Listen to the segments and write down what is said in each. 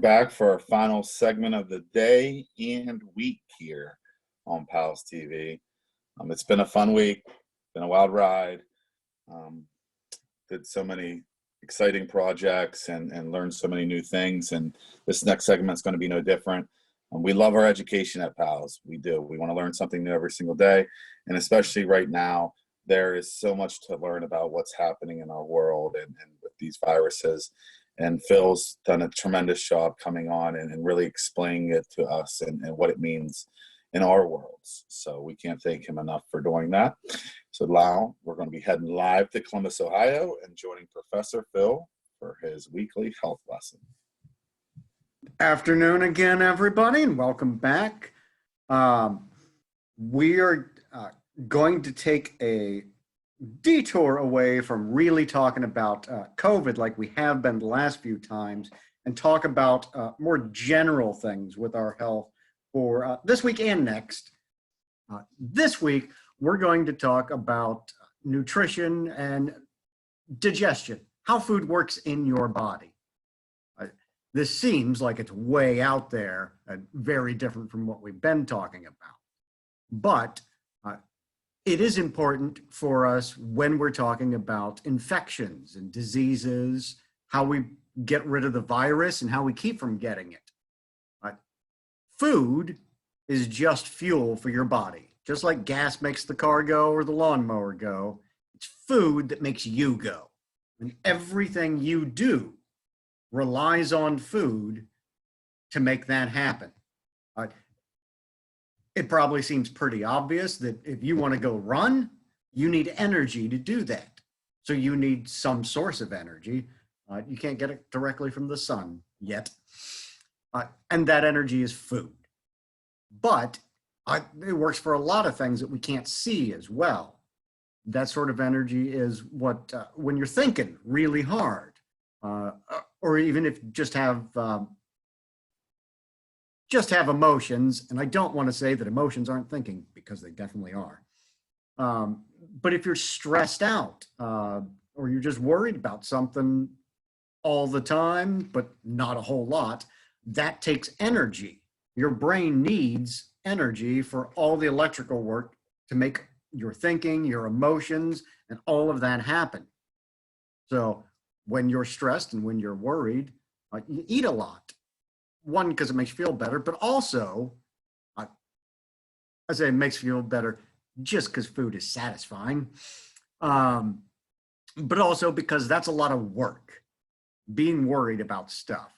Back for our final segment of the day and week here on PALS TV. It's been a fun week, been a wild ride. Did so many exciting projects and learned so many new things. And this next segment is going to be no different. We love our education at PALS. We do. We want to learn something new every single day. And especially right now, there is so much to learn about what's happening in our world and with these viruses. And Phil's done a tremendous job coming on and really explaining it to us and what it means in our worlds. So we can't thank him enough for doing that. So now we're going to be heading live to Columbus, Ohio, and joining Professor Phil for his weekly health lesson. Afternoon again, everybody, and welcome back. We are going to take a detour away from really talking about COVID like we have been the last few times and talk about more general things with our health for this week and next. This week, we're going to talk about nutrition and digestion, how food works in your body. This seems like it's way out there and very different from what we've been talking about. But it is important for us when we're talking about infections and diseases, how we get rid of the virus and how we keep from getting it. Food is just fuel for your body. Just like gas makes the car go or the lawnmower go, it's food that makes you go. And everything you do relies on food to make that happen. It probably seems pretty obvious that if you want to go run, you need energy to do that. So you need some source of energy. You can't get it directly from the sun yet. And that energy is food. But it works for a lot of things that we can't see as well. That sort of energy is what, when you're thinking really hard, or even if you just have emotions, and I don't want to say that emotions aren't thinking, because they definitely are. But if you're stressed out, or you're just worried about something all the time, but not a whole lot, that takes energy. Your brain needs energy for all the electrical work to make your thinking, your emotions, and all of that happen. So when you're stressed and when you're worried, you eat a lot. One, because it makes you feel better, but also, I say it makes you feel better just because food is satisfying, but also because that's a lot of work. Being worried about stuff,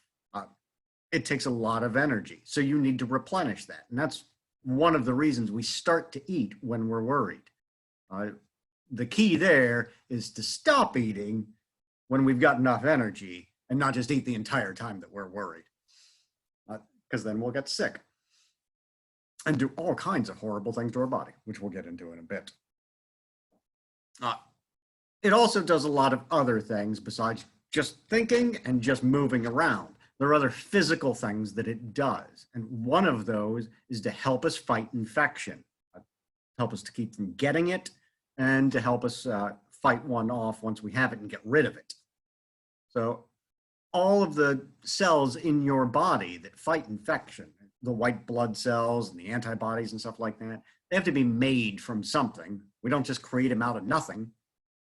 it takes a lot of energy. So you need to replenish that. And that's one of the reasons we start to eat when we're worried. The key there is to stop eating when we've got enough energy and not just eat the entire time that we're worried. Because then we'll get sick and do all kinds of horrible things to our body, which we'll get into in a bit. It also does a lot of other things besides just thinking and just moving around. There are other physical things that it does. And one of those is to help us fight infection, help us to keep from getting it, and to help us fight one off once we have it and get rid of it. So all of the cells in your body that fight infection, the white blood cells and the antibodies and stuff like that, they have to be made from something. We don't just create them out of nothing.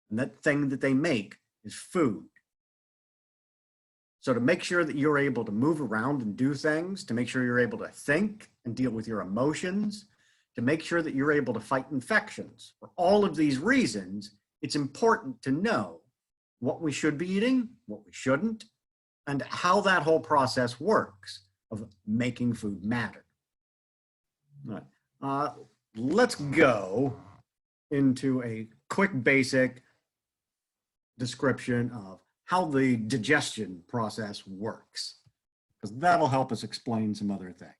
And that thing that they make is food. So to make sure that you're able to move around and do things, to make sure you're able to think and deal with your emotions, to make sure that you're able to fight infections, for all of these reasons, it's important to know what we should be eating, what we shouldn't, and how that whole process works of making food matter. All right. Let's go into a quick basic description of how the digestion process works, because that'll help us explain some other things.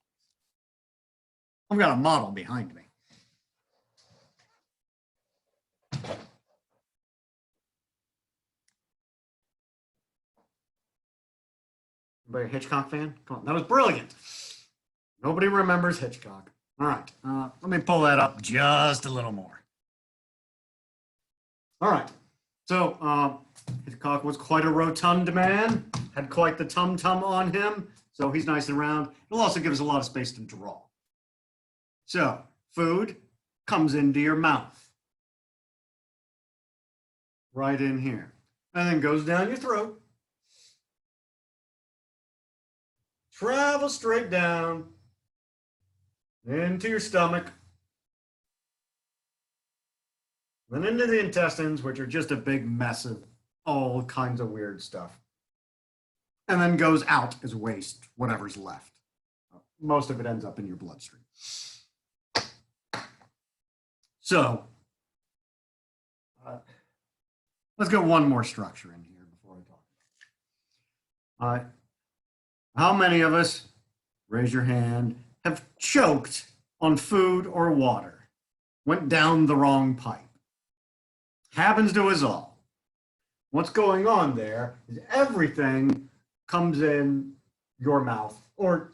I've got a model behind me. Anybody a Hitchcock fan? Come on, that was brilliant. Nobody remembers Hitchcock. All right, let me pull that up just a little more. All right, so Hitchcock was quite a rotund man, had quite the tum-tum on him, So he's nice and round. It'll also give us a lot of space to draw. So food comes into your mouth, right in here, and then goes down your throat, travels straight down into your stomach, then into the intestines, which are just a big mess of all kinds of weird stuff, and then goes out as waste, whatever's left. Most of it ends up in your bloodstream. So let's get one more structure in here before I talk. How many of us, raise your hand, have choked on food or water, went down the wrong pipe? Happens to us all. What's going on there is everything comes in your mouth, or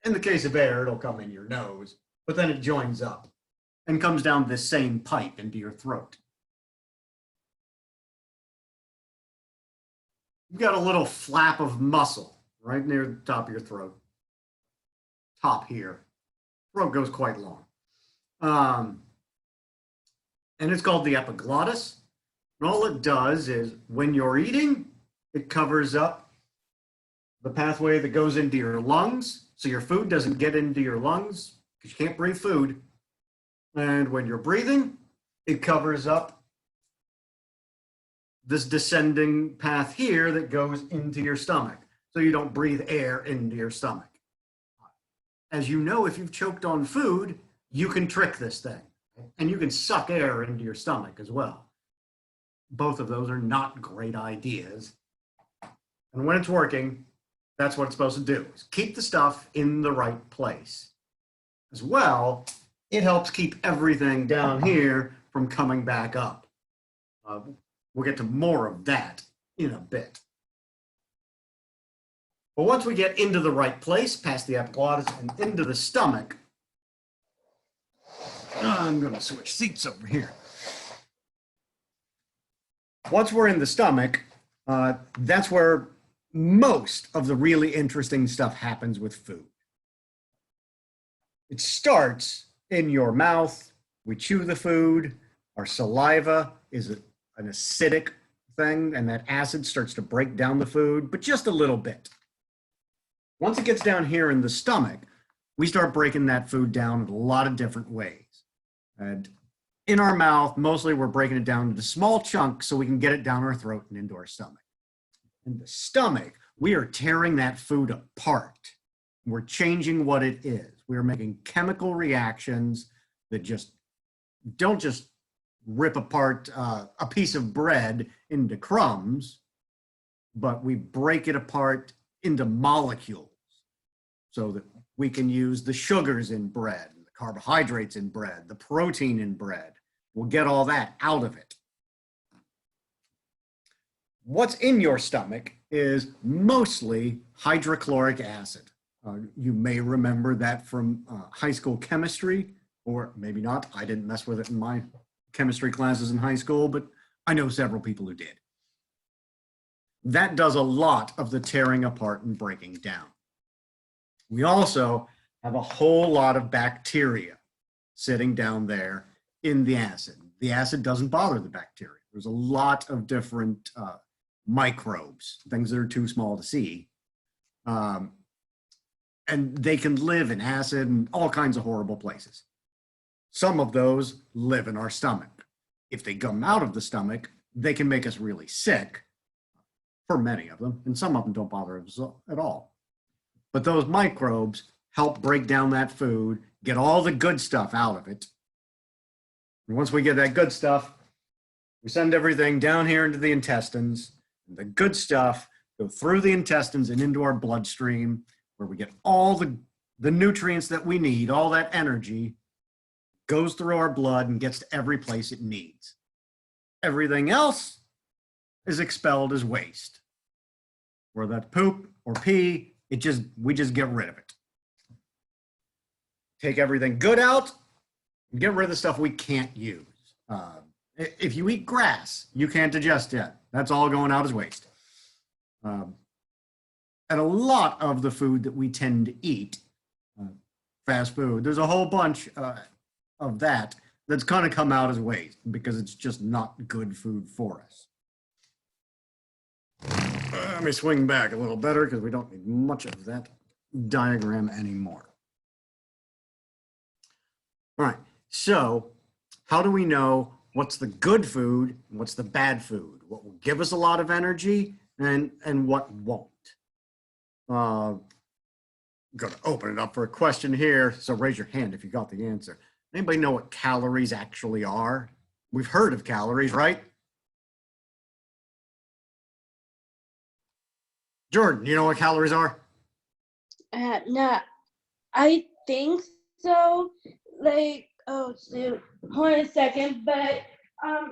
in the case of air, it'll come in your nose, but then it joins up and comes down this same pipe into your throat. You've got a little flap of muscle right near the top of your throat. Top here. Throat goes quite long. And it's called the epiglottis. And all it does is when you're eating, it covers up the pathway that goes into your lungs. So your food doesn't get into your lungs because you can't breathe food. And when you're breathing, it covers up this descending path here that goes into your stomach. So you don't breathe air into your stomach. As you know, if you've choked on food, you can trick this thing. And you can suck air into your stomach as well. Both of those are not great ideas. And when it's working, that's what it's supposed to do, is keep the stuff in the right place. As well, it helps keep everything down here from coming back up. We'll get to more of that in a bit. But once we get into the right place, past the epiglottis and into the stomach, I'm going to switch seats over here. Once we're in the stomach, that's where most of the really interesting stuff happens with food. It starts in your mouth. We chew the food. Our saliva is an acidic thing, and that acid starts to break down the food, but just a little bit. Once it gets down here in the stomach, we start breaking that food down in a lot of different ways. And in our mouth, mostly we're breaking it down into small chunks so we can get it down our throat and into our stomach. In the stomach, we are tearing that food apart. We're changing what it is. We're making chemical reactions that don't just rip apart a piece of bread into crumbs, but we break it apart into molecules so that we can use the sugars in bread, the carbohydrates in bread, the protein in bread. We'll get all that out of it. What's in your stomach is mostly hydrochloric acid. You may remember that from high school chemistry, or maybe not. I didn't mess with it in my chemistry classes in high school, but I know several people who did. That does a lot of the tearing apart and breaking down. We also have a whole lot of bacteria sitting down there in the acid. The acid doesn't bother the bacteria. There's a lot of different microbes, things that are too small to see. And they can live in acid and all kinds of horrible places. Some of those live in our stomach. If they come out of the stomach, they can make us really sick, for many of them, and some of them don't bother us at all. But those microbes help break down that food, get all the good stuff out of it. And once we get that good stuff, we send everything down here into the intestines. And the good stuff go through the intestines and into our bloodstream, where we get all the nutrients that we need, all that energy goes through our blood and gets to every place it needs. Everything else is expelled as waste. Whether that's poop or pee, we just get rid of it. Take everything good out and get rid of the stuff we can't use. If you eat grass, you can't digest it. That's all going out as waste. and a lot of the food that we tend to eat, uh, fast food, there's a whole bunch of that that's going to come out as waste because it's just not good food for us. Let me swing back a little better because we don't need much of that diagram anymore. All right, so how do we know what's the good food and what's the bad food? What will give us a lot of energy and what won't? I'm going to open it up for a question here, so raise your hand if you got the answer. Anybody know what calories actually are? We've heard of calories, right? Jordan, you know what calories are? No, I think so. Like, oh shoot, hold on a second. But I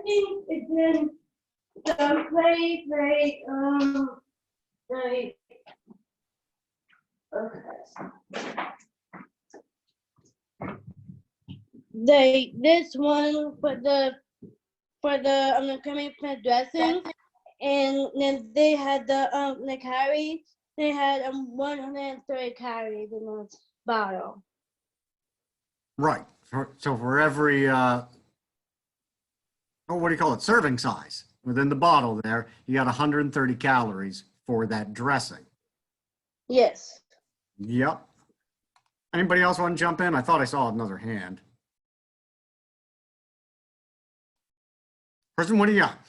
think it's in some place like okay. Like this one for the coming from the dressing, and then they had the calories. They had 130 calories in the bottle. Right. So for every, what do you call it? Serving size within the bottle there, you got 130 calories for that dressing. Yes. Yep. Anybody else want to jump in? I thought I saw another hand. Person, what do you got?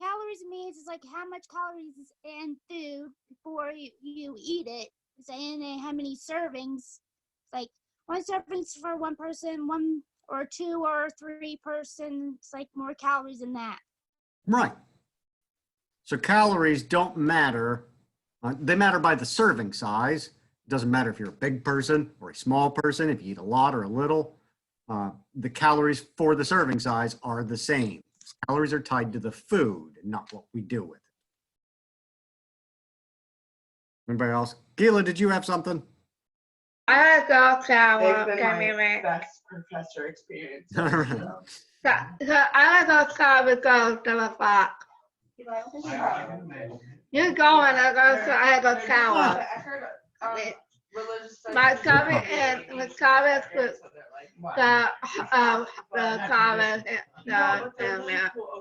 Calories means it's like how much calories is in food before you eat it. Saying how many servings. Like one servings for one person, one or two or three person. It's like more calories than that. Right. So calories don't matter. They matter by the serving size. It doesn't matter if you're a big person or a small person, if you eat a lot or a little. The calories for the serving size are the same. Calories are tied to the food, not what we do with it. Anybody else? Gila, did you have something? I go shower. They've been Give me a my minute. best professor experience. All right. So I go shower because of the fuck. You're going. I go shower. I heard religious My studies. comment is the comment is the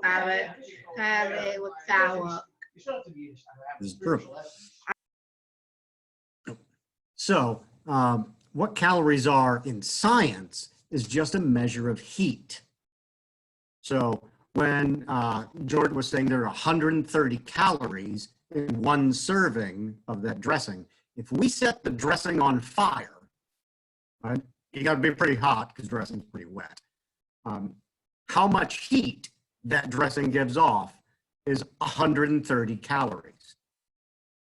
comment and with shower. This is true. So, what calories are in science is just a measure of heat. So, when Jordan was saying there are 130 calories in one serving of that dressing, if we set the dressing on fire, right, you got to be pretty hot because dressing's pretty wet. How much heat that dressing gives off is 130 calories.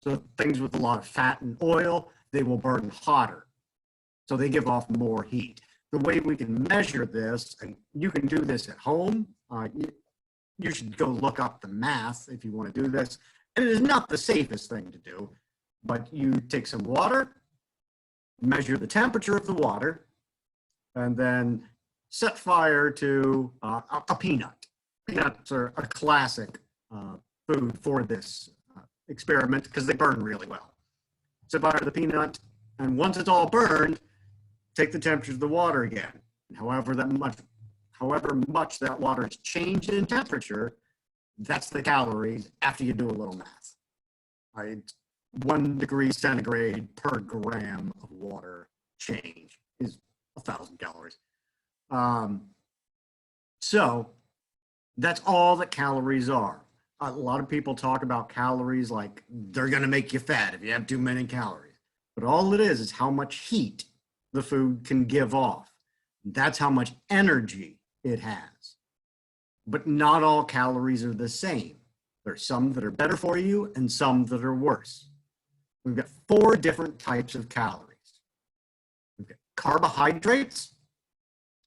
So things with a lot of fat and oil, they will burn hotter. So they give off more heat. The way we can measure this, and you can do this at home, you should go look up the math if you want to do this. And it is not the safest thing to do, but you take some water, measure the temperature of the water, and then set fire to a peanut. Peanuts are a classic food for this experiment because they burn really well. Set fire to the peanut, and once it's all burned, take the temperature of the water again. And however much that water has changed in temperature, that's the calories after you do a little math. Right? 1 degree centigrade per gram of water change is 1,000 calories. So that's all that calories are. A lot of people talk about calories like they're going to make you fat if you have too many calories. But all it is how much heat the food can give off. That's how much energy it has. But not all calories are the same. There's some that are better for you and some that are worse. We've got 4 different types of calories. We've got carbohydrates.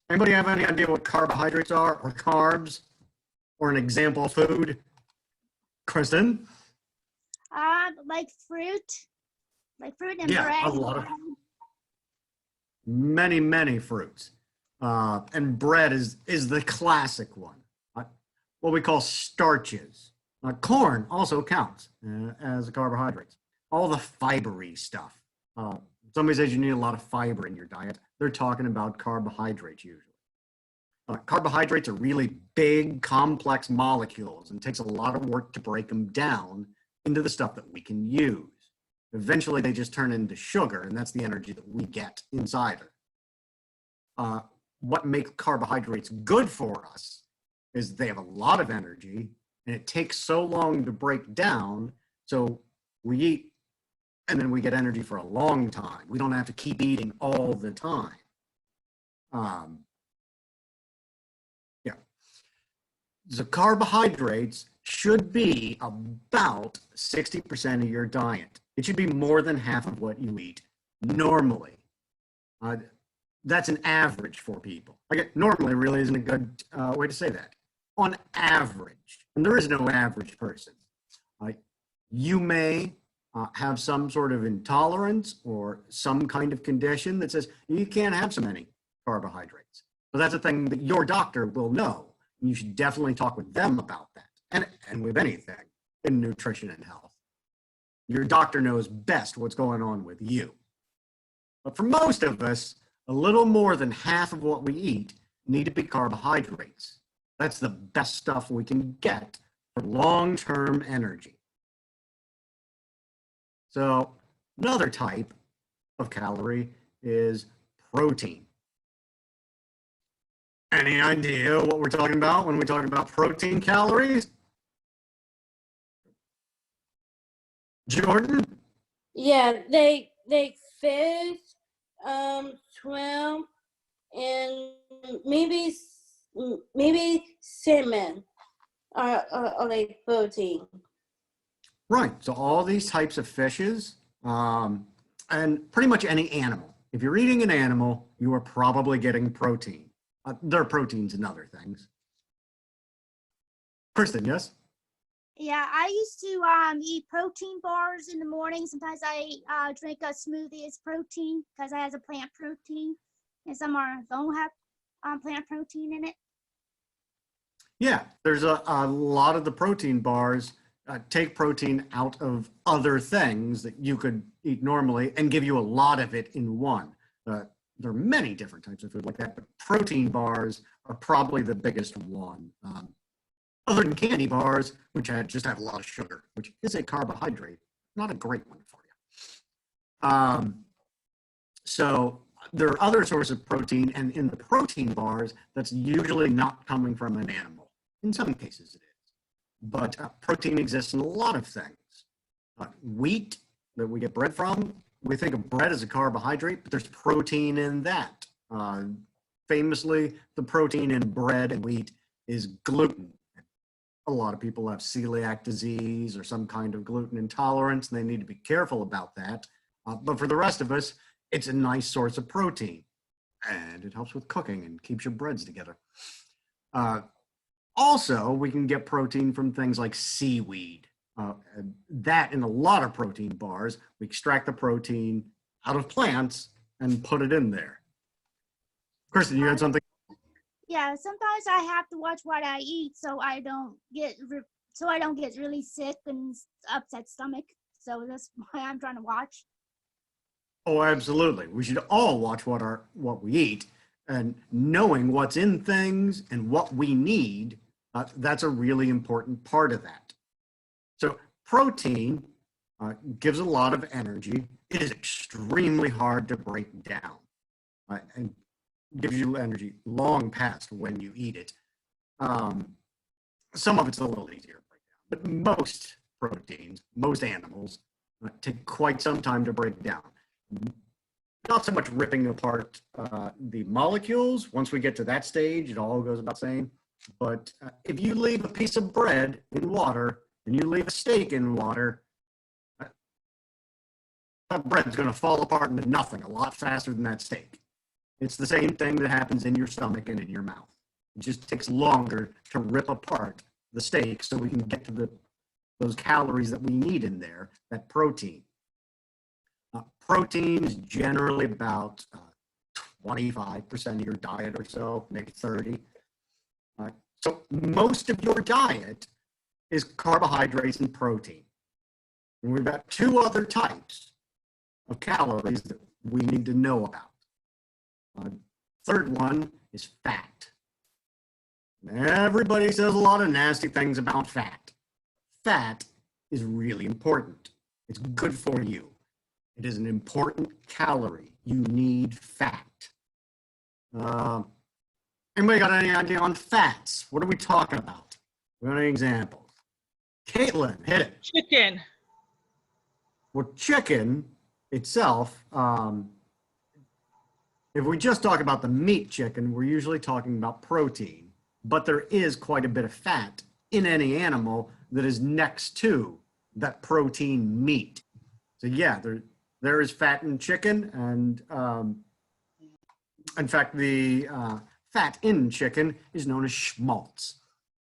Anybody have any idea what carbohydrates are, or carbs, or an example of food? Kristen? Like fruit and Yeah, bread. a lot of many fruits. And bread is the classic one. What we call starches Corn also counts as a carbohydrate. All the fibery stuff. Somebody says you need a lot of fiber in your diet. They're talking about carbohydrates usually. Carbohydrates are really big, complex molecules, and it takes a lot of work to break them down into the stuff that we can use. Eventually, they just turn into sugar, and that's the energy that we get inside it. What makes carbohydrates good for us is they have a lot of energy, and it takes so long to break down, so we eat, and then we get energy for a long time. We don't have to keep eating all the time. The carbohydrates should be about 60% of your diet. It should be more than half of what you eat normally. That's an average for people. Like, normally really isn't a good way to say that. On average, and there is no average person. You may have some sort of intolerance or some kind of condition that says you can't have so many carbohydrates. So that's a thing that your doctor will know. You should definitely talk with them about that, and with anything in nutrition and health. Your doctor knows best what's going on with you. But for most of us, a little more than half of what we eat need to be carbohydrates. That's the best stuff we can get for long-term energy. So another type of calorie is protein. Any idea what we're talking about when we talk about protein calories? Jordan? Yeah, they fish, shrimp, and maybe salmon are like protein. Right. So all these types of fishes, and pretty much any animal. If you're eating an animal, you are probably getting protein. There are proteins in other things. Kristen, yes? Yeah, I used to eat protein bars in the morning. Sometimes I drink a smoothie as protein because it has a plant protein, and some don't have plant protein in it. Yeah, there's a lot of the protein bars take protein out of other things that you could eat normally and give you a lot of it in one. There are many different types of food like that, but protein bars are probably the biggest one. Other than candy bars, which just have a lot of sugar, which is a carbohydrate, not a great one for you. So there are other sources of protein, and in the protein bars, that's usually not coming from an animal. In some cases it is. But protein exists in a lot of things. Wheat that we get bread from, we think of bread as a carbohydrate, but there's protein in that. Famously, the protein in bread and wheat is gluten. A lot of people have celiac disease or some kind of gluten intolerance, and they need to be careful about that. But for the rest of us, it's a nice source of protein, and it helps with cooking and keeps your breads together. Also, we can get protein from things like seaweed. That in a lot of protein bars, we extract the protein out of plants and put it in there. Kristen, you had something? Yeah, sometimes I have to watch what I eat so I don't get really sick and upset stomach. So that's why I'm trying to watch. Oh, absolutely. We should all watch what we eat, and knowing what's in things and what we need, that's a really important part of that. So protein gives a lot of energy. It is extremely hard to break down and gives you energy long past when you eat it. Some of it's a little easier to break down, but most proteins, most animals, take quite some time to break down. Not so much ripping apart the molecules. Once we get to that stage, it all goes about the same. But if you leave a piece of bread in water and you leave a steak in water, that bread's going to fall apart into nothing a lot faster than that steak. It's the same thing that happens in your stomach and in your mouth. It just takes longer to rip apart the steak so we can get to those calories that we need in there, that protein. Protein is generally about 25% of your diet or so, maybe 30. So most of your diet is carbohydrates and protein. And we've got two other types of calories that we need to know about. Third one is fat. Everybody says a lot of nasty things about fat. Fat is really important. It's good for you. It is an important calorie. You need fat. Anybody got any idea on fats? What are we talking about? We got any examples? Caitlin, hit it. Chicken. Well, chicken itself, if we just talk about the meat chicken, we're usually talking about protein, but there is quite a bit of fat in any animal that is next to that protein meat. So yeah, there is fat in chicken, and in fact, the fat in chicken is known as schmaltz.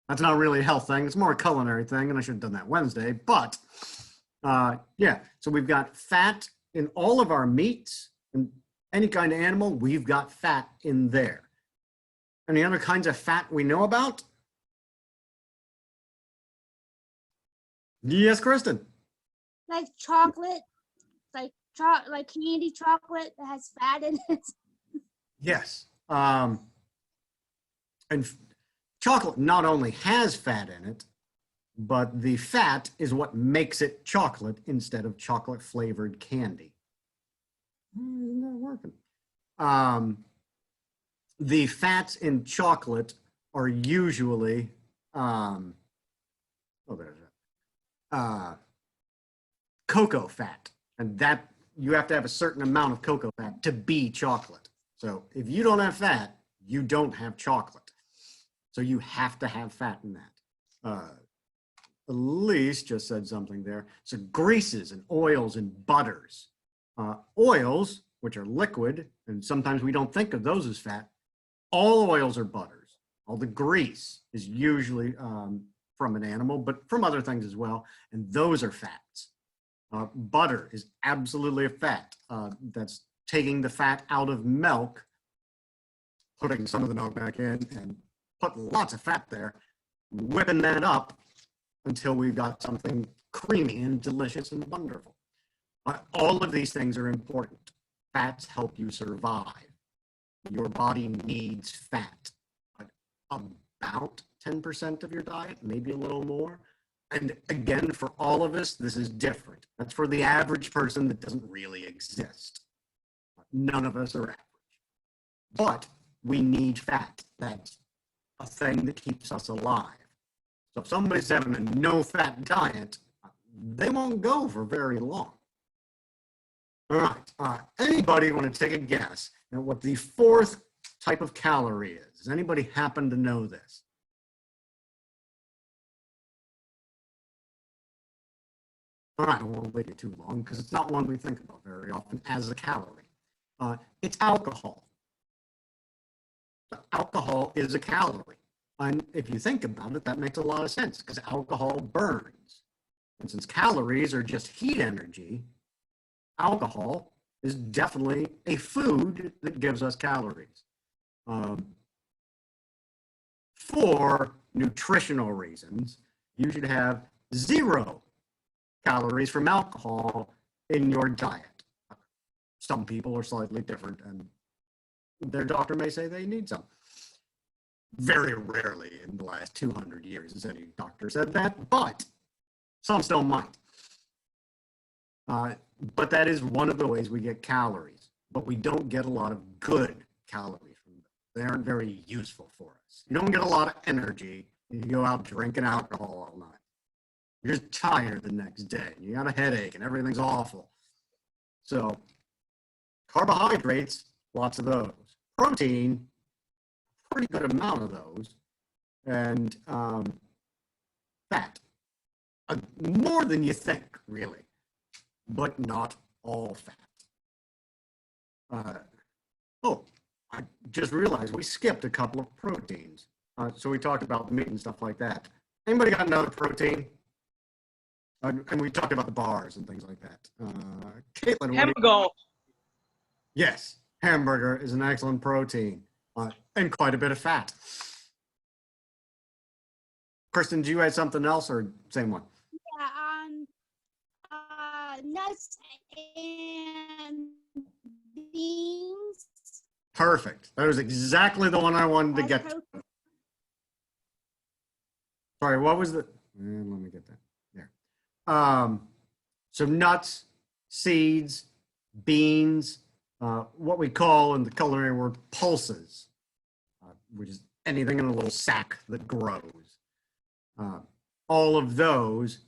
That's not really a health thing, it's more a culinary thing, and I should have done that Wednesday, but yeah, so we've got fat in all of our meats, and any kind of animal, we've got fat in there. Any other kinds of fat we know about? Yes, Kristen. Like chocolate, like candy chocolate that has fat in it. Yes. And chocolate not only has fat in it, but the fat is what makes it chocolate instead of chocolate flavored candy. Not working. The fats in chocolate are usually, cocoa fat, and that you have to have a certain amount of cocoa fat to be chocolate. So if you don't have fat, you don't have chocolate. So you have to have fat in that. Elise just said something there. So greases and oils and butters. Oils, which are liquid, and sometimes we don't think of those as fat. All oils are butters. All the grease is usually from an animal, but from other things as well, and those are fats. Butter is absolutely a fat. That's taking the fat out of milk, putting some of the milk back in, and putting lots of fat there, whipping that up until we've got something creamy and delicious and wonderful. All of these things are important. Fats help you survive. Your body needs fat. About 10% of your diet, maybe a little more. And again, for all of us, this is different. That's for the average person that doesn't really exist. None of us are average. But we need fat. That's a thing that keeps us alive. So if somebody's having a no-fat diet, they won't go for very long. All right. Anybody want to take a guess at what the fourth type of calorie is? Does anybody happen to know this? All right, I won't wait it too long because it's not one we think about very often as a calorie. It's alcohol. Alcohol is a calorie. And if you think about it, that makes a lot of sense because alcohol burns. And since calories are just heat energy, alcohol is definitely a food that gives us calories. For nutritional reasons, you should have 0 calories from alcohol in your diet. Some people are slightly different, and their doctor may say they need some. Very rarely in the last 200 years has any doctor said that, but some still might. But that is one of the ways we get calories, but we don't get a lot of good calories from them. They aren't very useful for us. You don't get a lot of energy if you go out drinking alcohol all night. You're just tired the next day. You got a headache and everything's awful. So carbohydrates, lots of those. Protein, pretty good amount of those. And fat, more than you think, really, but not all fat. I just realized we skipped a couple of proteins. So we talked about meat and stuff like that. Anybody got another protein? And we talked about the bars and things like that. Caitlin, Hamburger. Yes, hamburger is an excellent protein and quite a bit of fat. Kristen, do you add something else or same one? Yeah, nuts and beans. Perfect. That was exactly the one I wanted to As get to. protein. Sorry, what was the, let me get that there. So nuts, seeds, beans, what we call in the culinary word pulses, which is anything in a little sack that grows. All of those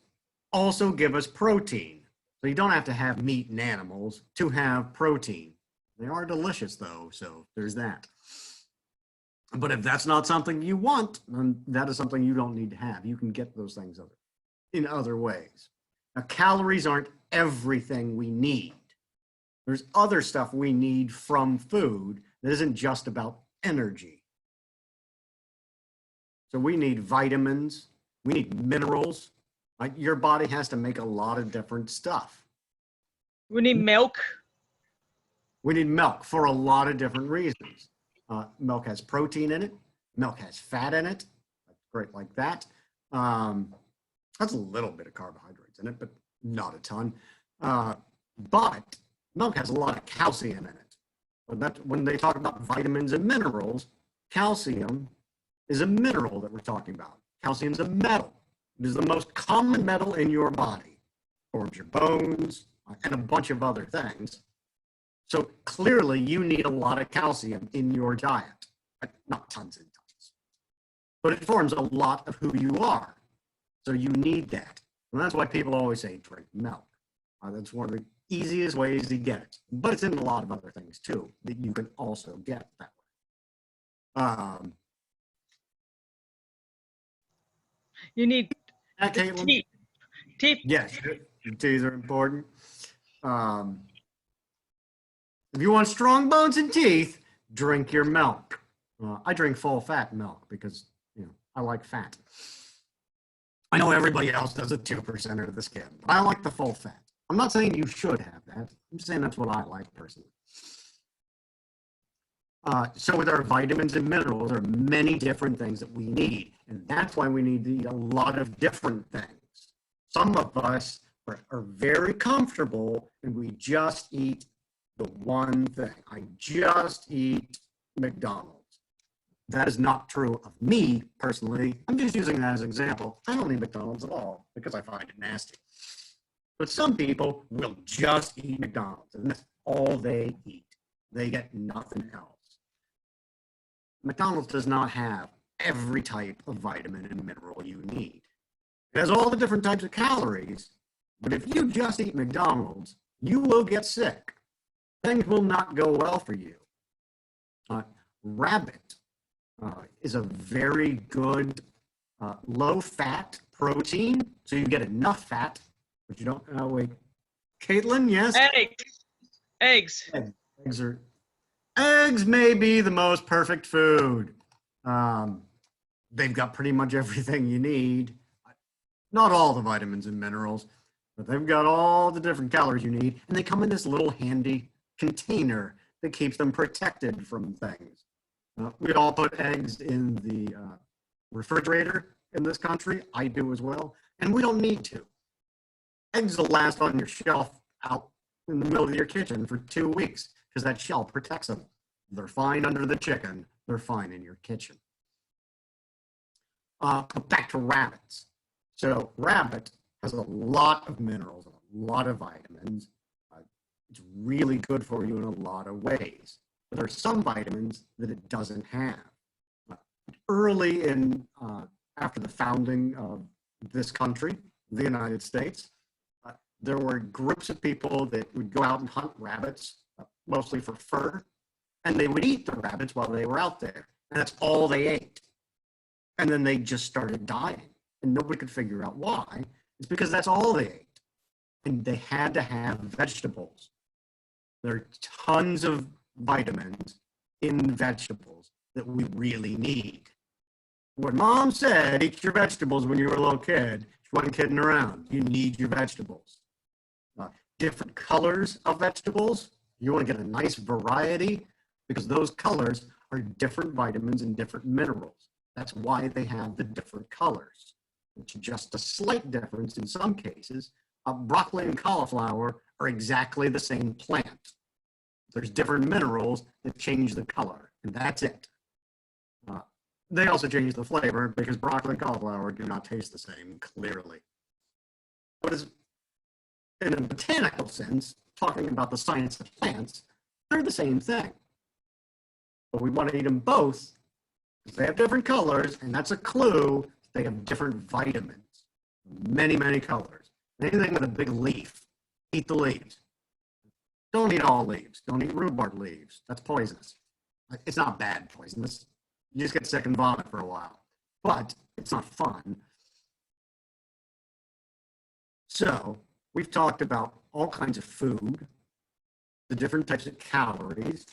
also give us protein. So you don't have to have meat and animals to have protein. They are delicious though, so there's that. But if that's not something you want, then that is something you don't need to have. You can get those things in other ways. Now, calories aren't everything we need. There's other stuff we need from food that isn't just about energy. So we need vitamins, we need minerals. Like your body has to make a lot of different stuff. We need milk. We need milk for a lot of different reasons. Milk has protein in it. Milk has fat in it. Great like that. That's a little bit of carbohydrates in it, but not a ton. But milk has a lot of calcium in it. When they talk about vitamins and minerals, calcium is a mineral that we're talking about. Calcium is a metal. It is the most common metal in your body. Forms your bones and a bunch of other things. So clearly you need a lot of calcium in your diet, not tons and tons, but it forms a lot of who you are. So you need that. And that's why people always say drink milk. That's one of the easiest ways to get it, but it's in a lot of other things too that you can also get that way. You need Caitlin? teeth. Teeth. Yes, your teeth are important. If you want strong bones and teeth, drink your milk. I drink full fat milk because, I like fat. I know everybody else does a 2% of the skin, but I like the full fat. I'm not saying you should have that. I'm saying that's what I like personally. So with our vitamins and minerals, there are many different things that we need. And that's why we need to eat a lot of different things. Some of us are very comfortable and we just eat the one thing. I just eat McDonald's. That is not true of me personally. I'm just using that as an example. I don't eat McDonald's at all because I find it nasty. But some people will just eat McDonald's and that's all they eat. They get nothing else. McDonald's does not have every type of vitamin and mineral you need. It has all the different types of calories, but if you just eat McDonald's, you will get sick. Things will not go well for you. Rabbit is a very good low-fat protein, so you get enough fat, but you don't. Oh wait, Caitlin, yes. Eggs. Eggs may be the most perfect food. They've got pretty much everything you need. Not all the vitamins and minerals, but they've got all the different calories you need, and they come in this little handy container that keeps them protected from things. We all put eggs in the refrigerator in this country. I do as well, and we don't need to. Eggs will last on your shelf out in the middle of your kitchen for 2 weeks because that shell protects them. They're fine under the chicken. They're fine in your kitchen. Back to rabbits. So rabbit has a lot of minerals, a lot of vitamins. It's really good for you in a lot of ways. But there are some vitamins that it doesn't have. Early in, after the founding of this country, the United States, there were groups of people that would go out and hunt rabbits, mostly for fur, and they would eat the rabbits while they were out there. And that's all they ate. And then they just started dying. And nobody could figure out why. It's because that's all they ate. And they had to have vegetables. There are tons of vitamins in vegetables that we really need. What Mom said, eat your vegetables when you were a little kid, she wasn't kidding around. You need your vegetables. Different colors of vegetables. You want to get a nice variety because those colors are different vitamins and different minerals. That's why they have the different colors. It's just a slight difference in some cases. Broccoli and cauliflower are exactly the same plant. There's different minerals that change the color, and that's it. They also change the flavor because broccoli and cauliflower do not taste the same, clearly. But in a botanical sense, talking about the science of plants, they're the same thing. But we want to eat them both because they have different colors, and that's a clue. They have different vitamins, many, many colors. Anything with a big leaf, eat the leaves. Don't eat all leaves. Don't eat rhubarb leaves. That's poisonous. It's not bad poisonous. You just get sick and vomit for a while, but it's not fun. So we've talked about all kinds of food, the different types of calories.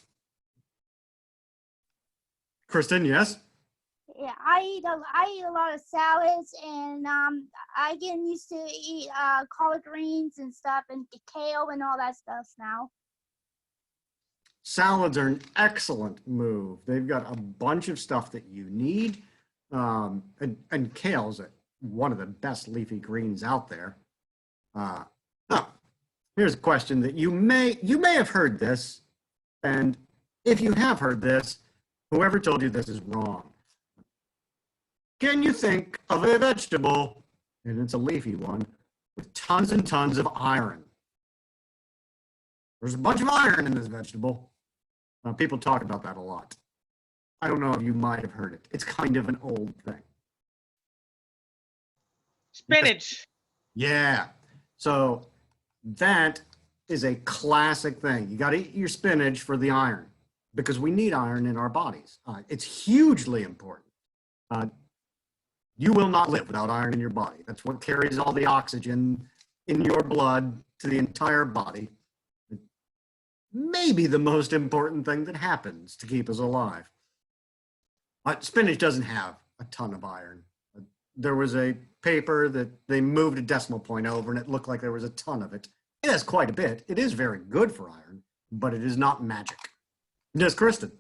Kristen, yes? Yeah, I eat a lot of salads, and I get used to eat collard greens and stuff, and kale and all that stuff now. Salads are an excellent move. They've got a bunch of stuff that you need. And kale's one of the best leafy greens out there. Here's a question that you may have heard this, and if you have heard this, whoever told you this is wrong. Can you think of a vegetable, and it's a leafy one, with tons and tons of iron? There's a bunch of iron in this vegetable. People talk about that a lot. I don't know if you might have heard it. It's kind of an old thing. Spinach. Yeah. So that is a classic thing. You got to eat your spinach for the iron because we need iron in our bodies. It's hugely important. You will not live without iron in your body. That's what carries all the oxygen in your blood to the entire body. Maybe the most important thing that happens to keep us alive. Spinach doesn't have a ton of iron. There was a paper that they moved a decimal point over and it looked like there was a ton of it. It has quite a bit. It is very good for iron, but it is not magic. Yes, Kristen.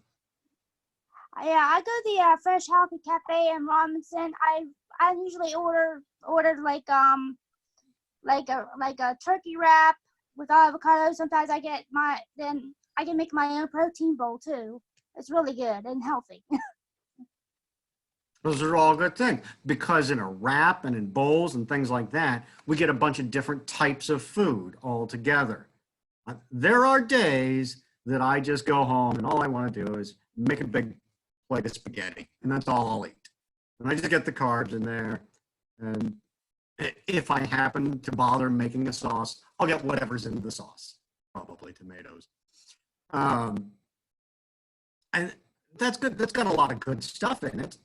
Yeah, I go to the Fresh Healthy Cafe in Robinson. I usually order like a turkey wrap with avocado. Sometimes I can make my own protein bowl too. It's really good and healthy. Those are all good things because in a wrap and in bowls and things like that, we get a bunch of different types of food all together. There are days that I just go home and all I want to do is make a big plate of spaghetti and that's all I'll eat. And I just get the carbs in there. And if I happen to bother making a sauce, I'll get whatever's in the sauce, probably tomatoes. And that's good. That's got a lot of good stuff in it.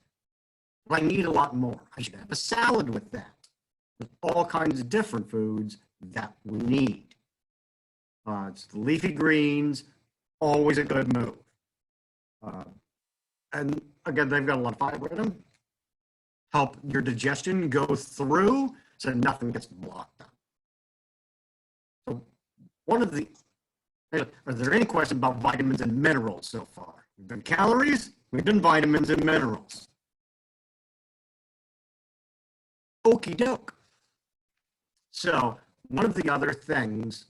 But I need a lot more. I should have a salad with that, with all kinds of different foods that we need. It's the leafy greens, always a good move. And again, they've got a lot of fiber in them. Help your digestion go through so nothing gets blocked up. So are there any questions about vitamins and minerals so far? We've done calories, we've done vitamins and minerals. Okie doke. So one of the other things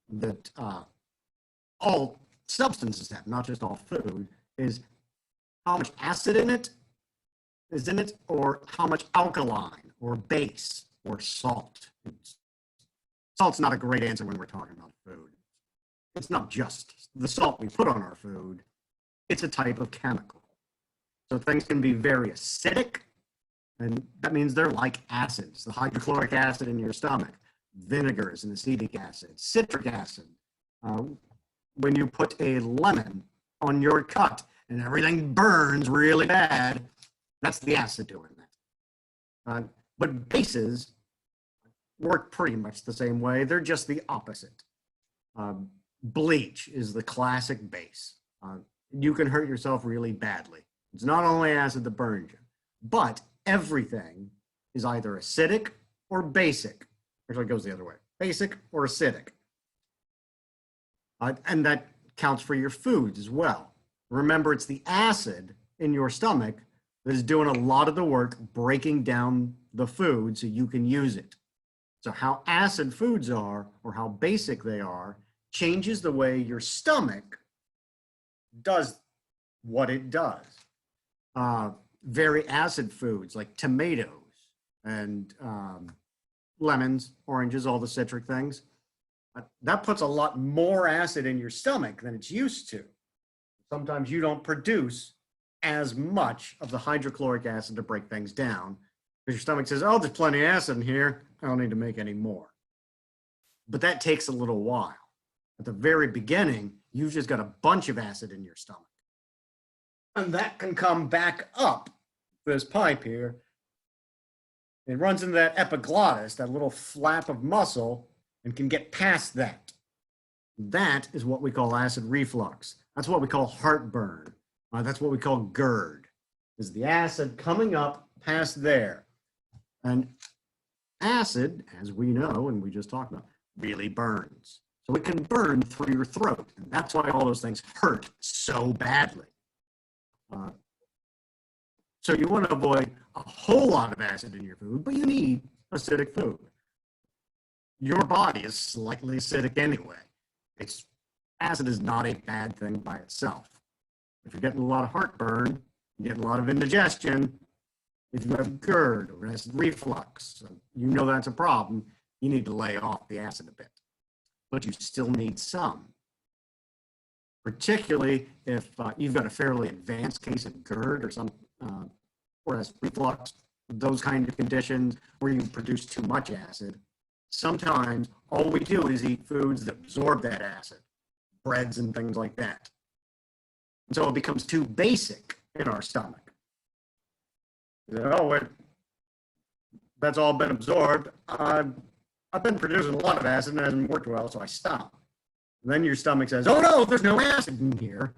that all substances have, not just all food, is how much acid is in it, or how much alkaline or base or salt. Salt's not a great answer when we're talking about food. It's not just the salt we put on our food, it's a type of chemical. So things can be very acidic, and that means they're like acids, the hydrochloric acid in your stomach. Vinegar is an acetic acid, citric acid. When you put a lemon on your cut and everything burns really bad, that's the acid doing that. But bases work pretty much the same way. They're just the opposite. Bleach is the classic base. You can hurt yourself really badly. It's not only acid that burns you, but everything is either acidic or basic. Actually, it goes the other way. Basic or acidic. And that counts for your foods as well. Remember, it's the acid in your stomach that is doing a lot of the work breaking down the food so you can use it. So how acid foods are, or how basic they are, changes the way your stomach does what it does. Very acid foods like tomatoes and lemons, oranges, all the citric things, that puts a lot more acid in your stomach than it's used to. Sometimes you don't produce as much of the hydrochloric acid to break things down because your stomach says, oh, there's plenty of acid in here. I don't need to make any more. But that takes a little while. At the very beginning, you've just got a bunch of acid in your stomach. And that can come back up this pipe here. It runs into that epiglottis, that little flap of muscle, and can get past that. That is what we call acid reflux. That's what we call heartburn. That's what we call GERD, is the acid coming up past there. And acid, as we know, and we just talked about, really burns. So it can burn through your throat. And that's why all those things hurt so badly. So you want to avoid a whole lot of acid in your food, but you need acidic food. Your body is slightly acidic anyway. Acid is not a bad thing by itself. If you're getting a lot of heartburn, you're getting a lot of indigestion, if you have GERD or acid reflux, you know that's a problem, you need to lay off the acid a bit. But you still need some. Particularly if you've got a fairly advanced case of GERD or some, or acid reflux, those kind of conditions where you produce too much acid. Sometimes all we do is eat foods that absorb that acid, breads and things like that. And so it becomes too basic in our stomach. Oh, that's all been absorbed. I've been producing a lot of acid and it hasn't worked well, so I stop. And then your stomach says, oh no, there's no acid in here,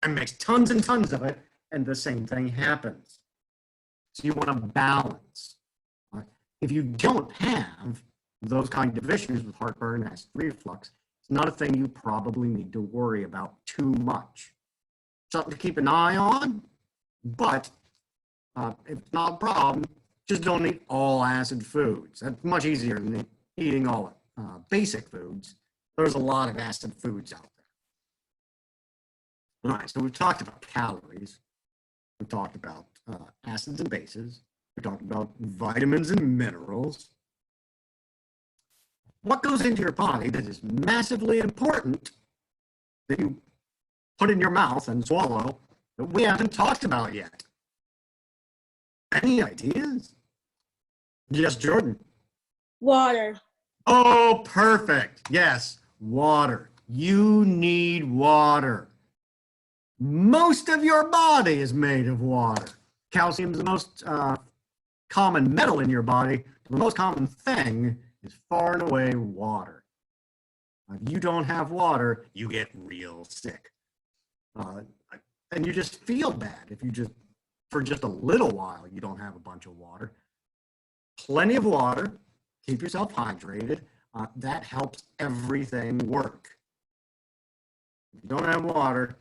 and makes tons and tons of it, and the same thing happens. So you want to balance. If you don't have those kind of issues with heartburn, acid reflux, it's not a thing you probably need to worry about too much. Something to keep an eye on, but if it's not a problem, just don't eat all acid foods. That's much easier than eating all basic foods. There's a lot of acid foods out there. All right, so we've talked about calories. We've talked about acids and bases. We've talked about vitamins and minerals. What goes into your body that is massively important that you put in your mouth and swallow that we haven't talked about yet? Any ideas? Yes, Jordan. Water. Oh, perfect. Yes, water. You need water. Most of your body is made of water. Calcium is the most common metal in your body. The most common thing is far and away water. If you don't have water, you get real sick. And you just feel bad if you just, for just a little while, you don't have a bunch of water. Plenty of water, keep yourself hydrated. That helps everything work. If you don't have water,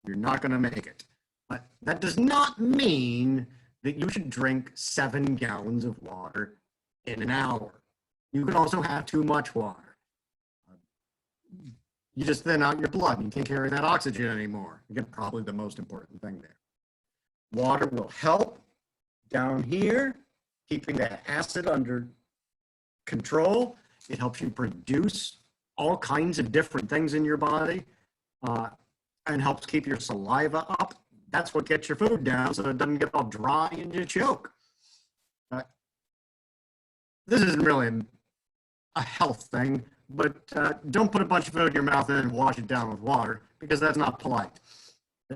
you're not going to make it. But that does not mean that you should drink 7 gallons of water in an hour. You can also have too much water. You just thin out your blood. You can't carry that oxygen anymore. Again, probably the most important thing there. Water will help down here, keeping that acid under control. It helps you produce all kinds of different things in your body and helps keep your saliva up. That's what gets your food down so it doesn't get all dry and you choke. This isn't really a health thing, but don't put a bunch of food in your mouth and wash it down with water because that's not polite.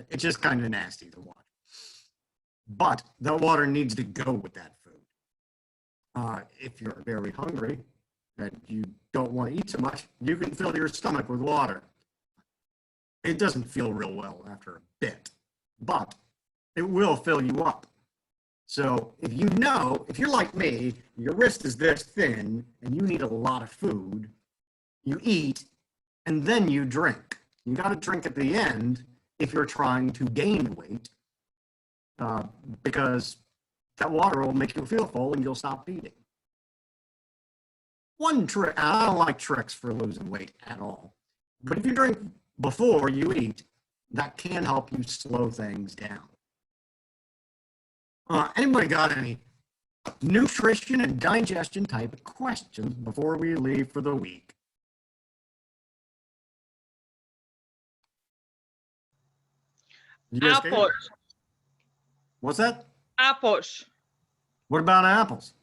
It's just kind of nasty to watch. But that water needs to go with that food. If you're very hungry and you don't want to eat so much, you can fill your stomach with water. It doesn't feel real well after a bit, but it will fill you up. So if you're like me, your wrist is this thin and you need a lot of food, you eat and then you drink. You got to drink at the end if you're trying to gain weight because That water will make you feel full and you'll stop eating. One trick, I don't like tricks for losing weight at all, but if you drink before you eat, that can help you slow things down. Anybody got any nutrition and digestion type of questions before we leave for the week? You guys scared? Apples. What's that? Apples. What about apples?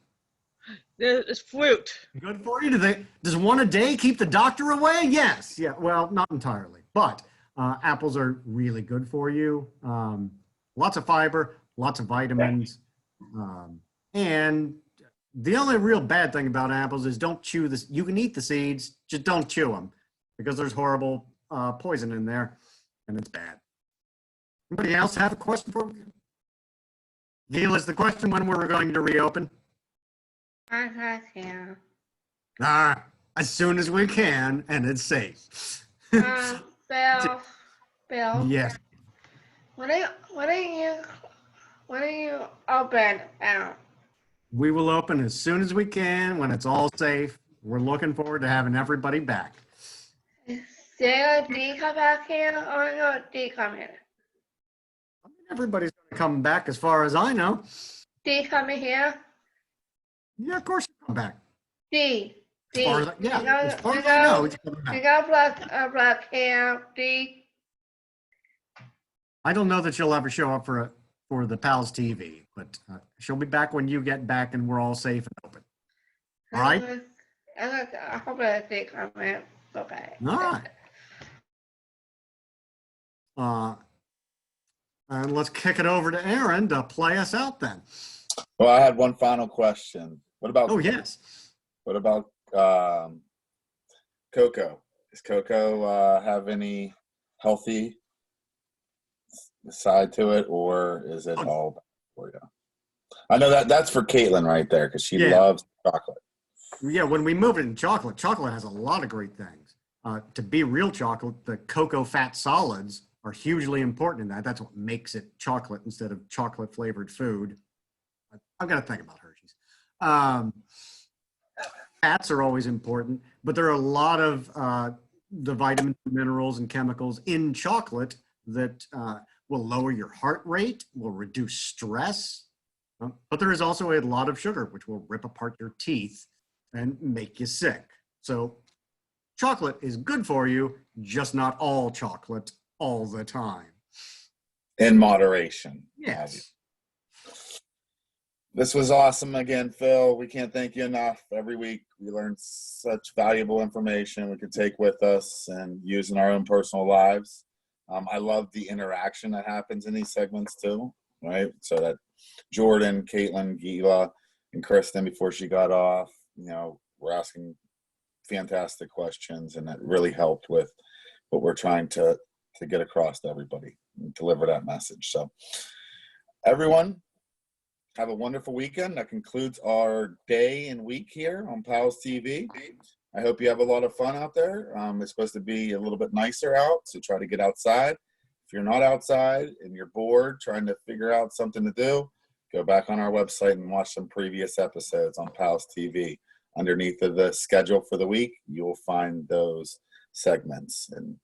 It's fruit. Good for you. Does one a day keep the doctor away? Yes. Yeah. Well, not entirely, but apples are really good for you. Lots of fiber, lots of vitamins, and the only real bad thing about apples is don't chew this. You can eat the seeds, just don't chew them because there's horrible poison in there, and it's bad. Anybody else have a question for me? Gail, is the question when we're going to reopen? Yeah. As soon as we can, and it's safe. Bill. Yes. When are you open now? We will open as soon as we can when it's all safe. We're looking forward to having everybody back. Is there a D come back here or no D come here? Everybody's going to come back as far as I know. D coming here? Yeah, of course you come back. D. As far as, as far as I know, it's coming You back. got black hair. D. I don't know that she'll ever show up for the PALS TV, but she'll be back when you get back and we're all safe and open. All right? I hope that D come here. Okay. All right. And let's kick it over to Aaron to play us out then. Well, I had one final question. What about? Oh, yes. What about Coco? Does Coco have any healthy side to it, or is it all bad for you? I know that's for Caitlin right there because she loves chocolate. Yeah, when we move it in chocolate has a lot of great things. To be real chocolate, the cocoa fat solids are hugely important in that. That's what makes it chocolate instead of chocolate flavored food. I've got to think about Hershey's. Fats are always important, but there are a lot of the vitamins, minerals, and chemicals in chocolate that will lower your heart rate, will reduce stress. But there is also a lot of sugar, which will rip apart your teeth and make you sick. So chocolate is good for you, just not all chocolate all the time. In moderation. Yes. This was awesome again, Phil. We can't thank you enough. Every week we learn such valuable information we can take with us and use in our own personal lives. I love the interaction that happens in these segments too, right? So that Jordan, Caitlin, Gila, and Kristen, before she got off, were asking fantastic questions, and that really helped with what we're trying to get across to everybody and deliver that message. So everyone, have a wonderful weekend. That concludes our day and week here on PALS TV. I hope you have a lot of fun out there. It's supposed to be a little bit nicer out, so try to get outside. If you're not outside and you're bored trying to figure out something to do, go back on our website and watch some previous episodes on PALS TV. Underneath of the schedule for the week, you'll find those segments, and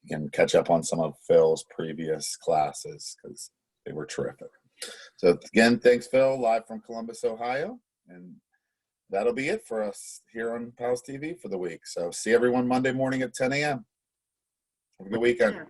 you can catch up on some of Phil's previous classes because they were terrific. So again, thanks, Phil, live from Columbus, Ohio. And that'll be it for us here on PALS TV for the week. So see everyone Monday morning at 10 a.m. Have a good weekend.